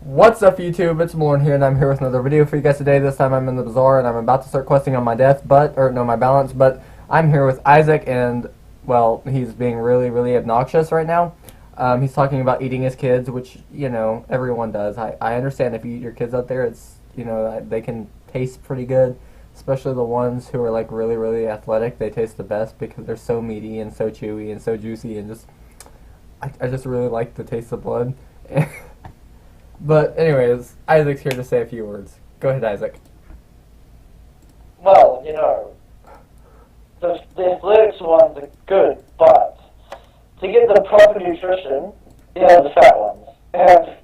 What's up YouTube, it's Lauren here and I'm here with another video for you guys today. This time I'm in the bazaar and I'm about to start questing on my my balance, but I'm here with Isaac and, well, he's being really obnoxious right now. He's talking about eating his kids, which, you know, everyone does. I understand if you eat your kids out there, it's, you know, they can taste pretty good, especially the ones who are like really athletic. They taste the best because they're so meaty and so chewy and so juicy and just, I just really like the taste of blood. But anyways, Isaac's here to say a few words. Go ahead, Isaac. Well, you know, the athletics ones are good, but to get the proper nutrition, you know, the fat ones have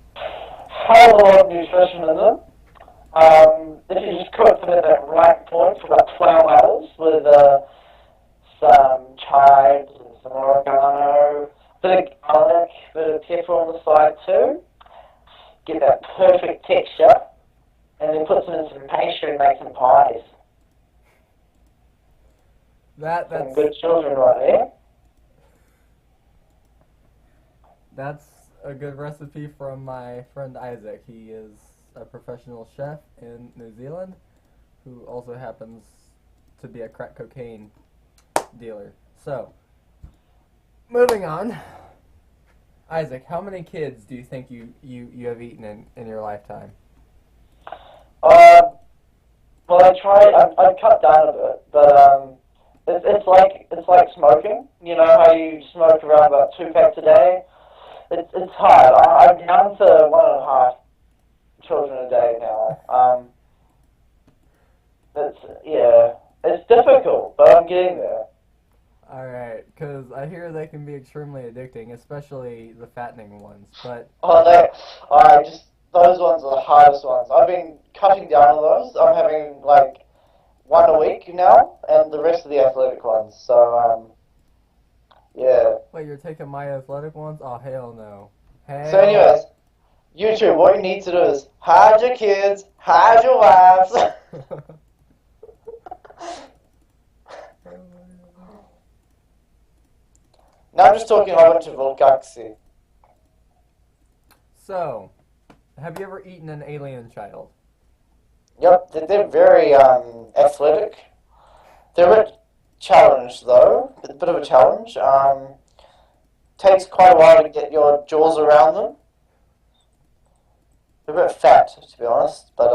hell of a lot of nutrition in them. If you just cook them at that right point for about 12 hours with some chives and some oregano, bit of garlic, bit of pepper on the side too, get that perfect texture, and then put some in some pastry and make some pies. That's some good children right there. That's a good recipe from my friend Isaac. He is a professional chef in New Zealand who also happens to be a crack cocaine dealer. So, moving on. Isaac, how many kids do you think you have eaten in your lifetime? Well, I cut down a bit, but it's like smoking. You know how you smoke around about 2 packs a day? It's hard. I'm down to 1.5 children a day now. It's difficult, but I'm getting there. Alright, because I hear they can be extremely addicting, especially the fattening ones, but... Those ones are the hardest ones. I've been cutting down on those. I'm having, like, 1 a week now, and the rest of the athletic ones, so, yeah. Wait, you're taking my athletic ones? Oh, hell no. Hell. So anyways, YouTube, what you need to do is hide your kids, hide your wives. Now I'm just talking a whole bunch of vulgarity. So, have you ever eaten an alien child? Yep, they're very athletic. They're a bit challenged though, a bit of a challenge. Takes quite a while to get your jaws around them. They're a bit fat, to be honest, but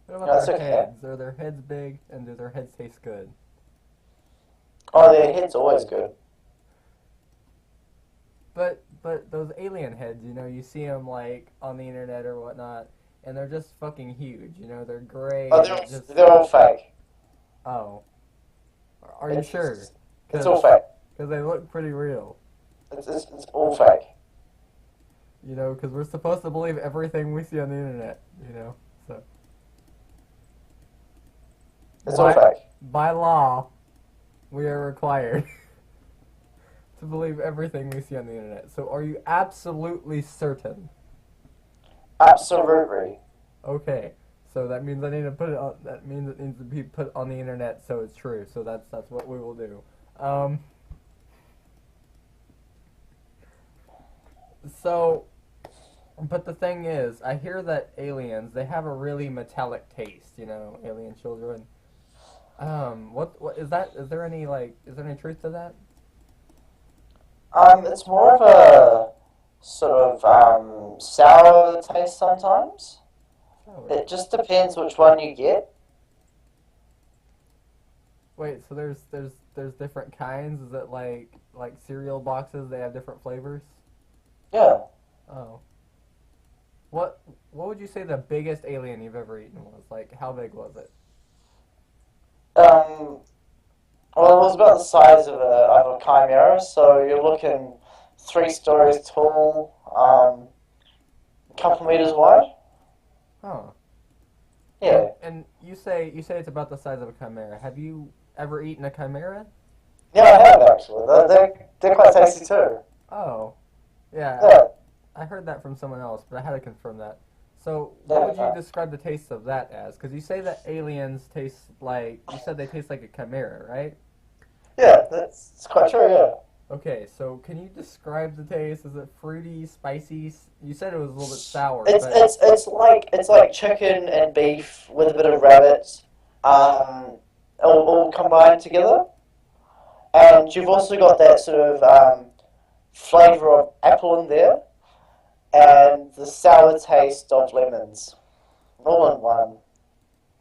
what about it's their okay. heads? Are their heads big, and do their heads taste good? Oh, their head's always good. But those alien heads, you know, you see them like on the internet or whatnot, and they're just fucking huge. You know, they're gray. Oh, they're all fake. Oh, are you sure? It's all fake. Because they look pretty real. It's all fake. You know, because we're supposed to believe everything we see on the internet. You know, so it's all fake. By law, we are required to believe everything we see on the internet. So are you absolutely certain? Absolutely. Okay. So that means I need to put it on, that means it needs to be put on the internet so it's true. So that's what we will do. But the thing is, I hear that aliens, they have a really metallic taste, you know, alien children. What is that? Is there any truth to that? It's more of a sort of sour taste sometimes. Sour. It just depends which one you get. Wait, so there's different kinds? Is it like cereal boxes? They have different flavors? Yeah. Oh. What would you say the biggest alien you've ever eaten was? Like, how big was it? Well, it was about the size of a chimera, so you're looking 3 stories tall, a couple meters wide. Oh. Yeah. And you say it's about the size of a chimera. Have you ever eaten a chimera? Yeah, I have actually. They're quite tasty too. Oh. Yeah. Yeah. I heard that from someone else, but I had to confirm that. So, what would you describe the taste of that as? Because you say that aliens taste like, you said they taste like a chimera, right? Yeah, that's quite true, yeah. Okay, so can you describe the taste? Is it fruity, spicy? You said it was a little bit sour, It's but it's it's like chicken and beef with a bit of rabbit, um, all combined together. And you've also got that sort of flavor of apple in there, and the sour taste of lemons, all in one.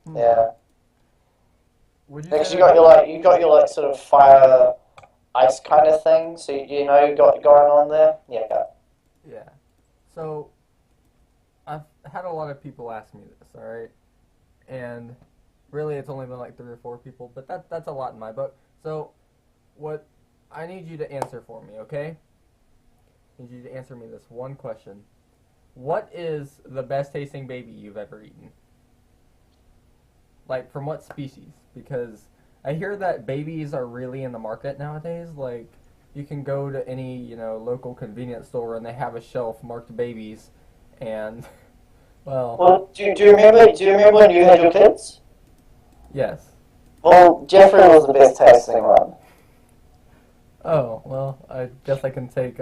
hmm. Yeah, Would you say because that? you got your like sort of fire ice kind of thing. So you know you got going on there. Yeah. Yeah. So I've had a lot of people ask me this, all right? And really it's only been like 3 or 4 people, but that's a lot in my book. So what I need you to answer for me, okay? I need you to answer me this one question. What is the best tasting baby you've ever eaten? Like from what species? Because I hear that babies are really in the market nowadays. Like you can go to any, local convenience store and they have a shelf marked babies and well, Well, do you remember when you had your kids? yes. Well, Jeffrey was the best tasting one. Oh, well, I guess I can take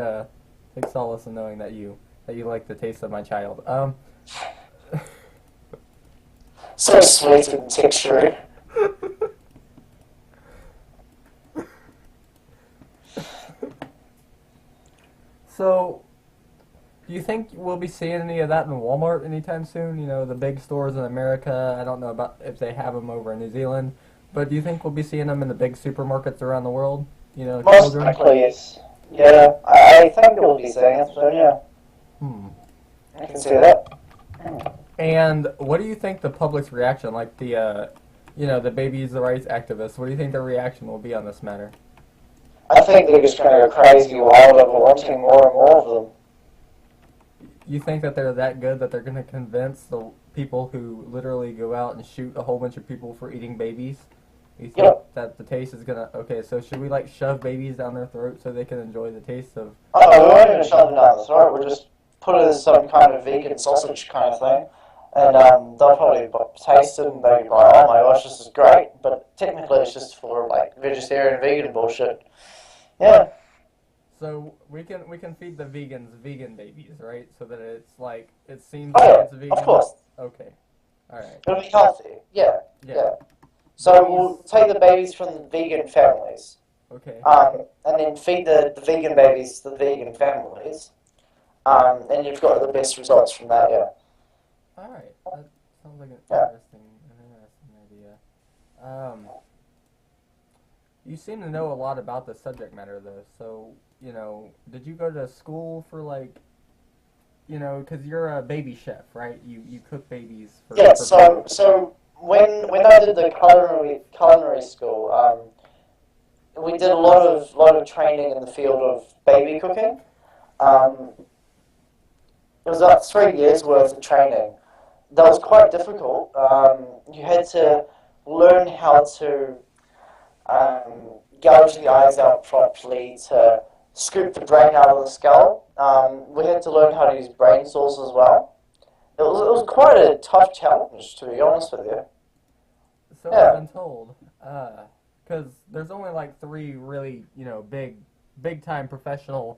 solace in knowing that you like the taste of my child. So sweet and textured. So, do you think we'll be seeing any of that in Walmart anytime soon? You know, the big stores in America. I don't know about if they have them over in New Zealand, but do you think we'll be seeing them in the big supermarkets around the world? You know, Most children. likely, yes. Yeah, I think it will be saying it, so yeah, Hmm. I can see that. And what do you think the public's reaction, like the babies' rights activists? What do you think their reaction will be on this matter? I think they're just going to go crazy wild over wanting more and more of them. You think that they're that good that they're going to convince the people who literally go out and shoot a whole bunch of people for eating babies? You think Yep. that the taste is gonna? Okay, so should we like shove babies down their throat so they can enjoy the taste of? Oh, we won't even shove them down the throat. We'll just put it as some kind of vegan sausage kind of thing. And they'll probably taste it and they'll be like, oh my gosh, this is great. But technically it's just for like vegetarian vegan bullshit. Yeah. So we can feed the vegans vegan babies, right? So that it's like it seems Oh like yeah, it's of vegan. course. Okay, all right. It'll be healthy. Yeah, Yeah, yeah. So we'll babies. take the babies from the vegan families, Okay, and then feed the vegan babies to the vegan families, and you've got the best results from that. Yeah, all right. That sounds like yeah. an interesting idea. You seem to know a lot about the subject matter, though. So, did you go to school for like, because you're a baby chef, right? You cook babies Yeah. for people. So when I did the culinary school, we did a lot of training in the field of baby cooking. Um, it was about 3 years worth of training. That was quite difficult. You had to learn how to gouge the eyes out properly, to scoop the brain out of the skull. We had to learn how to use brain saws as well. It was quite a tough challenge, to be honest with you. So I've Yeah. been told, because there's only like three really, big time professional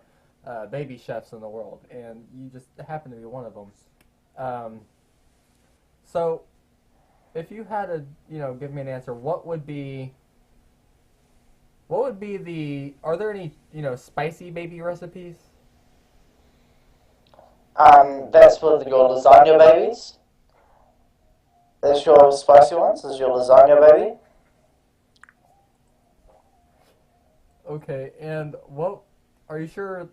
baby chefs in the world, and you just happen to be one of them. Um, so if you had to, give me an answer, what would be the? Are there any, spicy baby recipes? That's for your lasagna babies. That's your spicy ones. This is your lasagna baby. Okay, and what? Are you sure?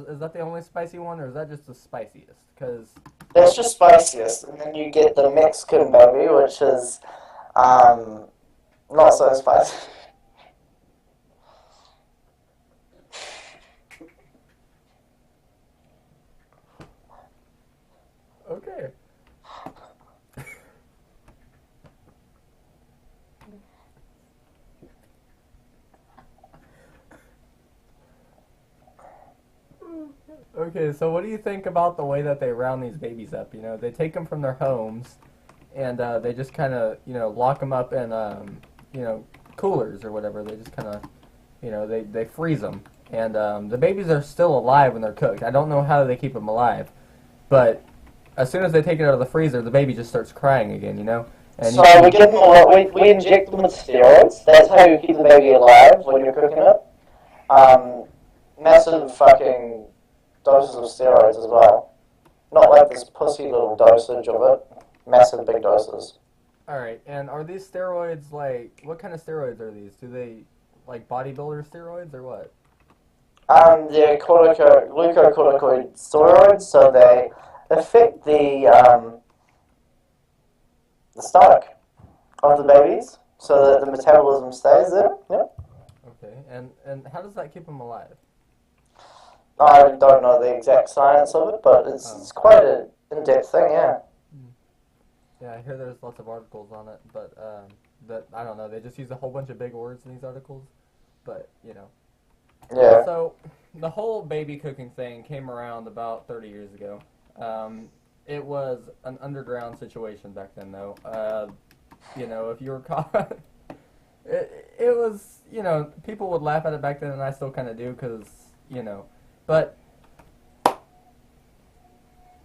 Is that the only spicy one, or is that just the spiciest? Because That's just spiciest, and then you get the Mexican baby, which is um, not so spicy. okay. Okay, so what do you think about the way that they round these babies up? They take them from their homes, and they just kind of, lock them up in, you know, coolers or whatever. They just kind of, they freeze them. and the babies are still alive when they're cooked. I don't know how they keep them alive, but as soon as they take it out of the freezer, the baby just starts crying again, you know? And So we give them we inject them with steroids. That's how you keep the baby alive when you're cooking it. Massive fucking doses of steroids as well. Not like this pussy little dosage of it. Massive big doses. Alright, and are these steroids like, what kind of steroids are these? Do they, like bodybuilder steroids or what? They're glucocorticoid steroids, so they affect the stomach of the babies, so that the metabolism stays there. Yeah. Okay, and how does that keep them alive? I don't know the exact science of it, but it's quite an in-depth thing, yeah. Yeah, I hear there's lots of articles on it, but that I don't know. They just use a whole bunch of big words in these articles, but you know. Yeah. So the whole baby cooking thing came around about 30 years ago. It was an underground situation back then, though. You know, if you were caught, it was, you know, people would laugh at it back then, and I still kind of do, because, you know, but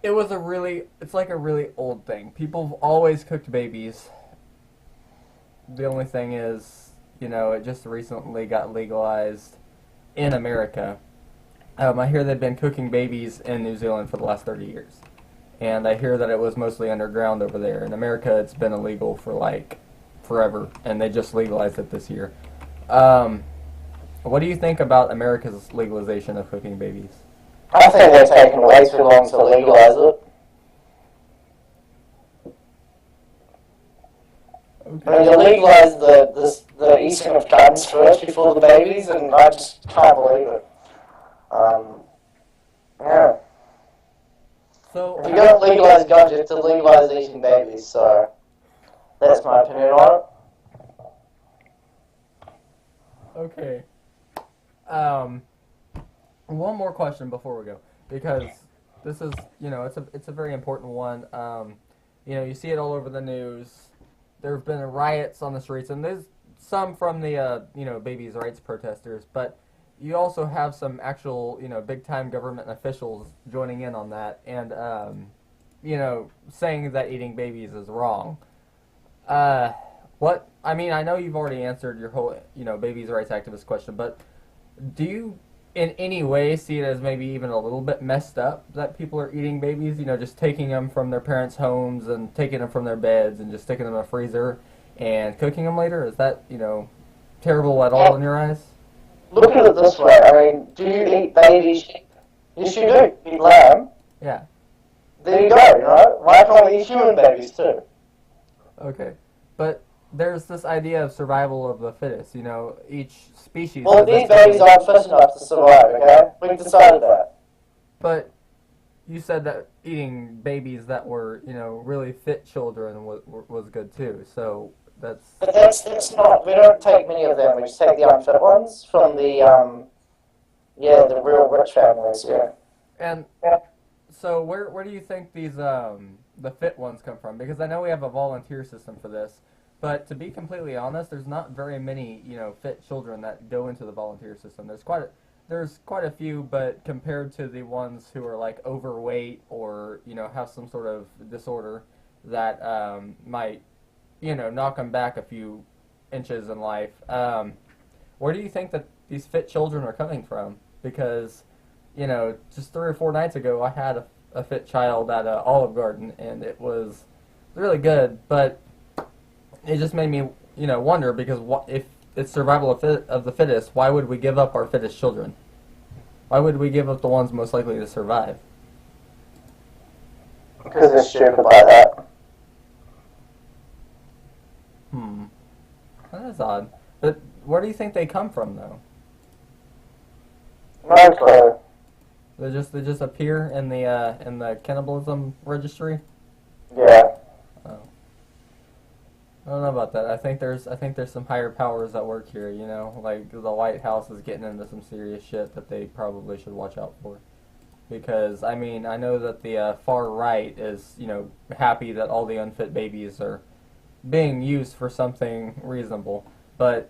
it's like a really old thing. People have always cooked babies. The only thing is, you know, it just recently got legalized in America. I hear they've been cooking babies in New Zealand for the last 30 years. And I hear that it was mostly underground over there. In America, it's been illegal for, like, forever. And they just legalized it this year. What do you think about America's legalization of cooking babies? I think they're taking way too long to legalise it. Okay. I mean, you legalise the eating of guns first before the babies, and I just can't believe it. Yeah. So, If you're going to legalise guns, you have to legalise eating babies, so that's my opinion on it. okay. One more question before we go, because this is, you know, it's a very important one. You know, you see it all over the news. There have been riots on the streets, and there's some from the, you know, babies' rights protesters, but you also have some actual, you know, big-time government officials joining in on that, and, you know, saying that eating babies is wrong. What, I mean, I know you've already answered your whole, you know, babies' rights activist question, but do you in any way see it as maybe even a little bit messed up that people are eating babies, you know, just taking them from their parents' homes and taking them from their beds and just sticking them in a freezer and cooking them later? Is that, you know, terrible at all in your eyes? Look at it this way. I mean, do you eat babies? Yes, you do. Eat lamb. Yeah. There you go, you know? Why can't we eat human babies too? Okay. But there's this idea of survival of the fittest, you know, each species... Well, these babies aren't fit enough to survive, okay? We've decided that. But you said that eating babies that were, you know, really fit children was good too, so that's... But that's not... We don't take many of them. We just take the unfit ones from the, yeah, the real rich families, yeah. And so where do you think these, the fit ones come from? Because I know we have a volunteer system for this, but to be completely honest, there's not very many, you know, fit children that go into the volunteer system. There's quite a few, but compared to the ones who are like overweight or, you know, have some sort of disorder that might, you know, knock them back a few inches in life, where do you think that these fit children are coming from? Because, you know, just 3 or 4 nights ago, I had a fit child at Olive Garden, and it was really good, but it just made me, you know, wonder, because if it's survival of the fittest, why would we give up our fittest children? Why would we give up the ones most likely to survive? Because they're stupid like that. That is odd. But where do you think they come from, though? No clue. They just appear in the cannibalism registry? Yeah. Oh. I don't know about that. I think there's some higher powers at work here, you know? Like, the White House is getting into some serious shit that they probably should watch out for. Because, I mean, I know that the far right is, you know, happy that all the unfit babies are being used for something reasonable. But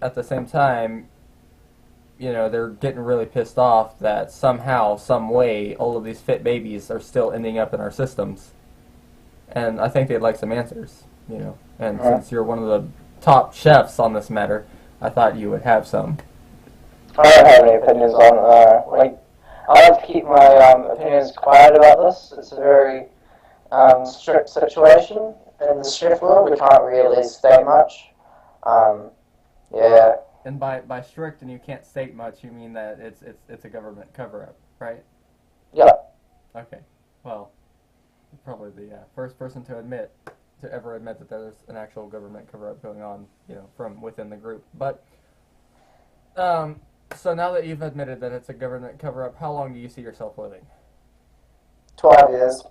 at the same time, you know, they're getting really pissed off that somehow, some way, all of these fit babies are still ending up in our systems. And I think they'd like some answers, you know. And since you're one of the top chefs on this matter, I thought you would have some. I don't have any opinions on I like to keep my opinions quiet about this. It's a very strict situation in the chef world. We can't really say much. Yeah. And by strict and you can't state much, you mean that it's a government cover-up, right? Yeah. Okay. Well, you're probably the first person to ever admit that there's an actual government cover-up going on, you know, from within the group. But so now that you've admitted that it's a government cover-up, how long do you see yourself living? 12 years.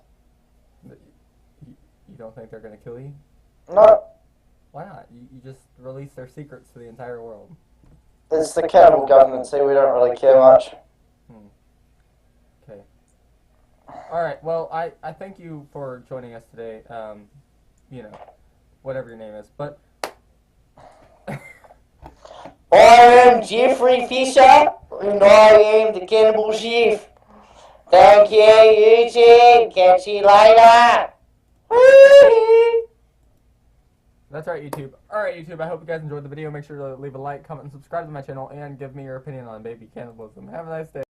You don't think they're going to kill you? No. Why not? You just release their secrets to the entire world. It's the cannibal government, so we don't really care much. Okay. Alright, well, I thank you for joining us today, you know, whatever your name is, but... I am Jeffrey Fisher, and I am the Cannibal Chef. Thank you, YouTube. Catch you later. That's right, YouTube. Alright, YouTube, I hope you guys enjoyed the video. Make sure to leave a like, comment, and subscribe to my channel, and give me your opinion on baby cannibalism. Have a nice day.